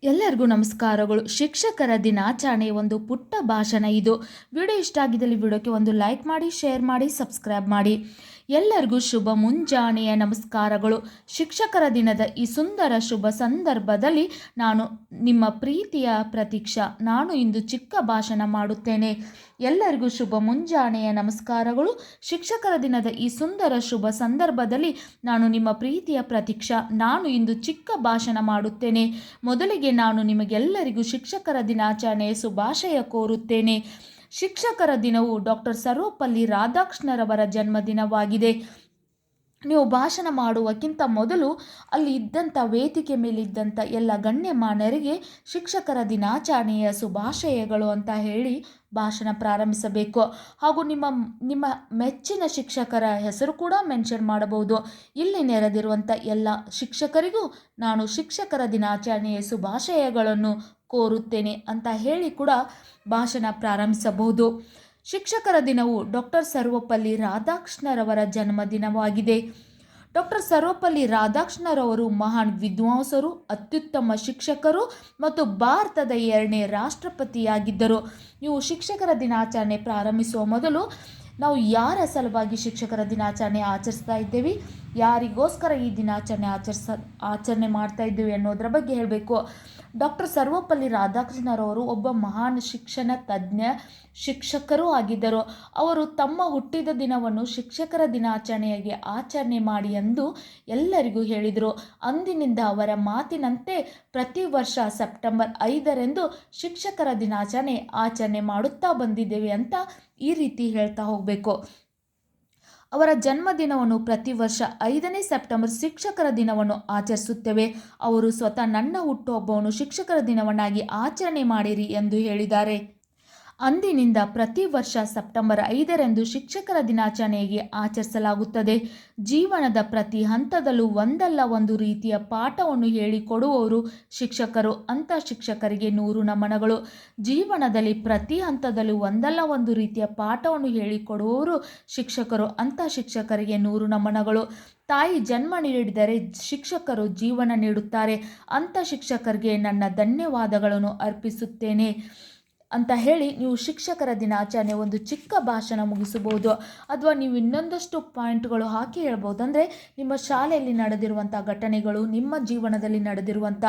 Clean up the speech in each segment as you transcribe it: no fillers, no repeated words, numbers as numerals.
ಎಲ್ಲರಿಗೂ ನಮಸ್ಕಾರಗಳು. ಶಿಕ್ಷಕರ ದಿನಾಚರಣೆ ಒಂದು ಪುಟ್ಟ ಭಾಷಣ ಇದು. ವಿಡಿಯೋ ಇಷ್ಟ ಆಗಿದ್ದಲ್ಲಿ ವಿಡಿಯೋಕ್ಕೆ ಒಂದು ಲೈಕ್ ಮಾಡಿ, ಶೇರ್ ಮಾಡಿ, ಸಬ್ಸ್ಕ್ರೈಬ್ ಮಾಡಿ. ಎಲ್ಲರಿಗೂ ಶುಭ ಮುಂಜಾನೆಯ ನಮಸ್ಕಾರಗಳು. ಶಿಕ್ಷಕರ ದಿನದ ಈ ಸುಂದರ ಶುಭ ಸಂದರ್ಭದಲ್ಲಿ ನಾನು ನಿಮ್ಮ ಪ್ರೀತಿಯ ಪ್ರತೀಕ್ಷಾ. ನಾನು ಇಂದು ಚಿಕ್ಕ ಭಾಷಣ ಮಾಡುತ್ತೇನೆ. ಎಲ್ಲರಿಗೂ ಶುಭ ಮುಂಜಾನೆಯ ನಮಸ್ಕಾರಗಳು. ಶಿಕ್ಷಕರ ದಿನದ ಈ ಸುಂದರ ಶುಭ ಸಂದರ್ಭದಲ್ಲಿ ನಾನು ನಿಮ್ಮ ಪ್ರೀತಿಯ ಪ್ರತೀಕ್ಷಾ. ನಾನು ಇಂದು ಚಿಕ್ಕ ಭಾಷಣ ಮಾಡುತ್ತೇನೆ. ಮೊದಲಿಗೆ ನಾನು ನಿಮಗೆಲ್ಲರಿಗೂ ಶಿಕ್ಷಕರ ದಿನಾಚರಣೆಯ ಶುಭಾಶಯ ಕೋರುತ್ತೇನೆ. ಶಿಕ್ಷಕರ ದಿನವು ಡಾಕ್ಟರ್ ಸರ್ವಪಲ್ಲಿ ರಾಧಾಕೃಷ್ಣರವರ ಜನ್ಮದಿನವಾಗಿದೆ. ನೀವು ಭಾಷಣ ಮಾಡುವಕ್ಕಿಂತ ಮೊದಲು ಅಲ್ಲಿ ಇದ್ದಂಥ ವೇದಿಕೆ ಮೇಲಿದ್ದಂಥ ಎಲ್ಲ ಗಣ್ಯಮಾನ್ಯರಿಗೆ ಶಿಕ್ಷಕರ ದಿನಾಚರಣೆಯ ಶುಭಾಶಯಗಳು ಅಂತ ಹೇಳಿ ಭಾಷಣ ಪ್ರಾರಂಭಿಸಬೇಕು. ಹಾಗೂ ನಿಮ್ಮ ಮೆಚ್ಚಿನ ಶಿಕ್ಷಕರ ಹೆಸರು ಕೂಡ ಮೆನ್ಷನ್ ಮಾಡಬಹುದು. ಇಲ್ಲಿ ನೆರೆದಿರುವಂಥ ಎಲ್ಲ ಶಿಕ್ಷಕರಿಗೂ ನಾನು ಶಿಕ್ಷಕರ ದಿನಾಚರಣೆಯ ಶುಭಾಶಯಗಳನ್ನು ಕೋರುತ್ತೇನೆ ಅಂತ ಹೇಳಿ ಕೂಡ ಭಾಷಣ ಪ್ರಾರಂಭಿಸಬಹುದು. ಶಿಕ್ಷಕರ ದಿನವು ಡಾಕ್ಟರ್ ಸರ್ವಪಲ್ಲಿ ರಾಧಾಕೃಷ್ಣರವರ ಜನ್ಮದಿನವಾಗಿದೆ. ಡಾಕ್ಟರ್ ಸರ್ವಪಲ್ಲಿ ರಾಧಾಕೃಷ್ಣರವರು ಮಹಾನ್ ವಿದ್ವಾಂಸರು, ಅತ್ಯುತ್ತಮ ಶಿಕ್ಷಕರು ಮತ್ತು ಭಾರತದ 2ನೇ ರಾಷ್ಟ್ರಪತಿಯಾಗಿದ್ದರು. ನೀವು ಶಿಕ್ಷಕರ ದಿನಾಚರಣೆ ಪ್ರಾರಂಭಿಸುವ ಮೊದಲು ನಾವು ಯಾರ ಸಲುವಾಗಿ ಶಿಕ್ಷಕರ ದಿನಾಚರಣೆ ಆಚರಿಸ್ತಾ ಇದ್ದೇವೆ, ಯಾರಿಗೋಸ್ಕರ ಈ ದಿನಾಚರಣೆ ಆಚರಣೆ ಮಾಡ್ತಾ ಇದ್ದೀವಿ ಅನ್ನೋದರ ಬಗ್ಗೆ ಹೇಳಬೇಕು. ಡಾಕ್ಟರ್ ಸರ್ವಪಲ್ಲಿ ರಾಧಾಕೃಷ್ಣರವರು ಒಬ್ಬ ಮಹಾನ್ ಶಿಕ್ಷಣ ತಜ್ಞ ಶಿಕ್ಷಕರೂ ಆಗಿದ್ದರು. ಅವರು ತಮ್ಮ ಹುಟ್ಟಿದ ದಿನವನ್ನು ಶಿಕ್ಷಕರ ದಿನಾಚರಣೆಯಾಗಿ ಆಚರಣೆ ಮಾಡಿ ಎಂದು ಎಲ್ಲರಿಗೂ ಹೇಳಿದರು. ಅಂದಿನಿಂದ ಅವರ ಮಾತಿನಂತೆ ಪ್ರತಿ ವರ್ಷ ಸೆಪ್ಟೆಂಬರ್ 5ರಂದು ಶಿಕ್ಷಕರ ದಿನಾಚರಣೆ ಆಚರಣೆ ಮಾಡುತ್ತಾ ಬಂದಿದ್ದೇವೆ ಅಂತ ಈ ರೀತಿ ಹೇಳ್ತಾ ಹೋಗಬೇಕು. ಅವರ ಜನ್ಮದಿನವನ್ನು ಪ್ರತಿ ವರ್ಷ 5ನೇ ಸೆಪ್ಟೆಂಬರ್ ಶಿಕ್ಷಕರ ದಿನವನ್ನು ಆಚರಿಸುತ್ತೇವೆ. ಅವರು ಸ್ವತಃ ನನ್ನ ಹುಟ್ಟುಹಬ್ಬವನ್ನು ಶಿಕ್ಷಕರ ದಿನವನ್ನಾಗಿ ಆಚರಣೆ ಮಾಡಿರಿ ಎಂದು ಹೇಳಿದ್ದಾರೆ. ಅಂದಿನಿಂದ ಪ್ರತಿ ವರ್ಷ ಸೆಪ್ಟೆಂಬರ್ 5ರಂದು ಶಿಕ್ಷಕರ ದಿನಾಚರಣೆಗೆ ಆಚರಿಸಲಾಗುತ್ತದೆ. ಜೀವನದ ಪ್ರತಿ ಹಂತದಲ್ಲೂ ಒಂದಲ್ಲ ಒಂದು ರೀತಿಯ ಪಾಠವನ್ನು ಹೇಳಿಕೊಡುವವರು ಶಿಕ್ಷಕರು. ಅಂಥ ಶಿಕ್ಷಕರಿಗೆ 100 ನಮನಗಳು. ಜೀವನದಲ್ಲಿ ಪ್ರತಿ ಹಂತದಲ್ಲೂ ಒಂದಲ್ಲ ಒಂದು ರೀತಿಯ ಪಾಠವನ್ನು ಹೇಳಿಕೊಡುವವರು ಶಿಕ್ಷಕರು. ಅಂಥ ಶಿಕ್ಷಕರಿಗೆ 100 ನಮನಗಳು. ತಾಯಿ ಜನ್ಮ ನೀಡಿದರೆ ಶಿಕ್ಷಕರು ಜೀವನ ನೀಡುತ್ತಾರೆ. ಅಂಥ ಶಿಕ್ಷಕರಿಗೆ ನನ್ನ ಧನ್ಯವಾದಗಳನ್ನು ಅರ್ಪಿಸುತ್ತೇನೆ ಅಂತ ಹೇಳಿ ನೀವು ಶಿಕ್ಷಕರ ದಿನಾಚರಣೆ ಒಂದು ಚಿಕ್ಕ ಭಾಷಣ ಮುಗಿಸಬಹುದು. ಅಥವಾ ನೀವು ಇನ್ನೊಂದಷ್ಟು ಪಾಯಿಂಟ್ಗಳು ಹಾಕಿ ಹೇಳ್ಬೋದು. ಅಂದರೆ ನಿಮ್ಮ ಶಾಲೆಯಲ್ಲಿ ನಡೆದಿರುವಂಥ ಘಟನೆಗಳು, ನಿಮ್ಮ ಜೀವನದಲ್ಲಿ ನಡೆದಿರುವಂಥ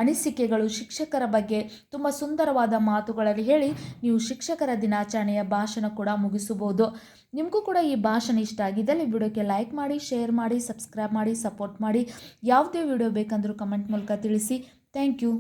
ಅನಿಸಿಕೆಗಳು, ಶಿಕ್ಷಕರ ಬಗ್ಗೆ ತುಂಬ ಸುಂದರವಾದ ಮಾತುಗಳಲ್ಲಿ ಹೇಳಿ ನೀವು ಶಿಕ್ಷಕರ ದಿನಾಚರಣೆಯ ಭಾಷಣ ಕೂಡ ಮುಗಿಸಬಹುದು. ನಿಮಗೂ ಕೂಡ ಈ ಭಾಷಣ ಇಷ್ಟ ಆಗಿದ್ದಲ್ಲಿ ವಿಡಿಯೋಕ್ಕೆ ಲೈಕ್ ಮಾಡಿ, ಶೇರ್ ಮಾಡಿ, ಸಬ್ಸ್ಕ್ರೈಬ್ ಮಾಡಿ, ಸಪೋರ್ಟ್ ಮಾಡಿ. ಯಾವುದೇ ವಿಡಿಯೋ ಬೇಕಂದ್ರೂ ಕಮೆಂಟ್ ಮೂಲಕ ತಿಳಿಸಿ. Thank you.